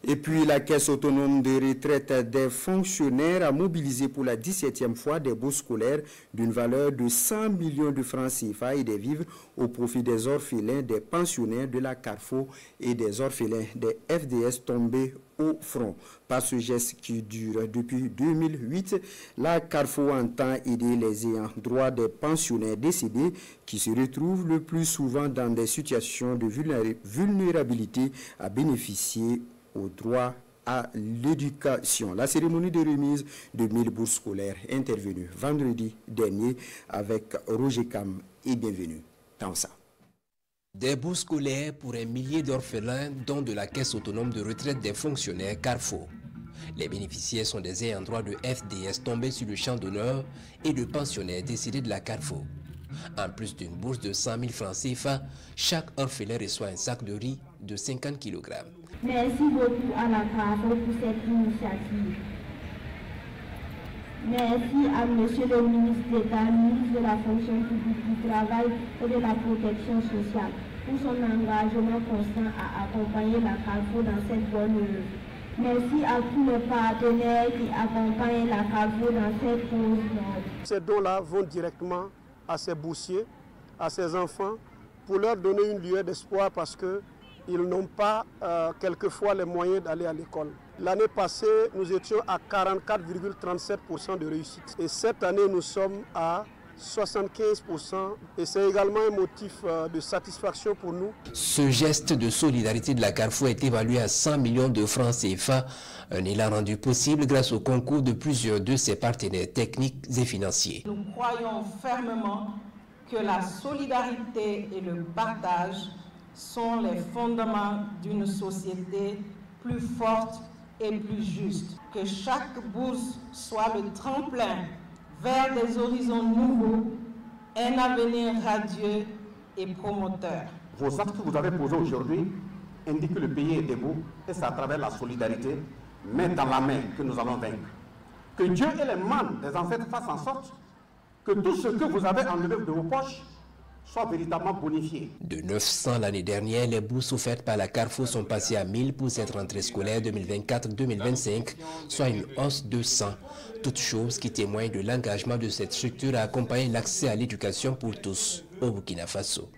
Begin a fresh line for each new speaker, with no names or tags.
Et puis la Caisse autonome de retraite des fonctionnaires a mobilisé pour la 17e fois des bourses scolaires d'une valeur de 100 millions de francs CFA et des vivres au profit des orphelins, des pensionnaires de la Carrefour et des orphelins des FDS tombés au front. Par ce geste qui dure depuis 2008, la Carrefour entend aider les ayants droit des pensionnaires décédés qui se retrouvent le plus souvent dans des situations de vulnérabilité à bénéficier au droit à l'éducation. La cérémonie de remise de 1000 bourses scolaires est intervenue vendredi dernier avec Roger Cam et bienvenue dans ça.
Des bourses scolaires pour un millier d'orphelins, dont de la Caisse autonome de retraite des fonctionnaires Carrefour. Les bénéficiaires sont des ayants droit de FDS tombés sur le champ d'honneur et de pensionnaires décédés de la Carrefour. En plus d'une bourse de 100 000 francs CFA, chaque orphelin reçoit un sac de riz de 50 kg.
Merci beaucoup à la Carrefour pour cette initiative. Merci à Monsieur le ministre d'État, ministre de la fonction publique, du travail et de la protection sociale, pour son engagement constant à accompagner la Carrefour dans cette bonne œuvre. Merci à tous les partenaires qui accompagnent la Carrefour dans cette cause noble.
Ces dons-là vont directement à ces boursiers, à ces enfants, pour leur donner une lueur d'espoir parce qu'ils n'ont pas quelquefois les moyens d'aller à l'école. L'année passée, nous étions à 44,37% de réussite. Et cette année, nous sommes à 75%. Et c'est également un motif de satisfaction pour nous.
Ce geste de solidarité de la Carrefour est évalué à 100 millions de francs CFA. Un élan rendu possible grâce au concours de plusieurs de ses partenaires techniques et financiers.
Nous croyons fermement que la solidarité et le partage sont les fondements d'une société plus forte et plus juste. Que chaque bourse soit le tremplin vers des horizons nouveaux, un avenir radieux et promoteur.
Vos actes que vous avez posés aujourd'hui indiquent que le pays est debout et c'est à travers la solidarité, main dans la main, que nous allons vaincre. Que Dieu et les mains des ancêtres fassent en sorte que tout ce que vous avez enlevé de vos poches soit véritablement bonifié.
De 900 l'année dernière, les bourses offertes par la Carrefour sont passées à 1000 pour cette rentrée scolaire 2024-2025, soit une hausse de 100. Toute chose qui témoigne de l'engagement de cette structure à accompagner l'accès à l'éducation pour tous au Burkina Faso.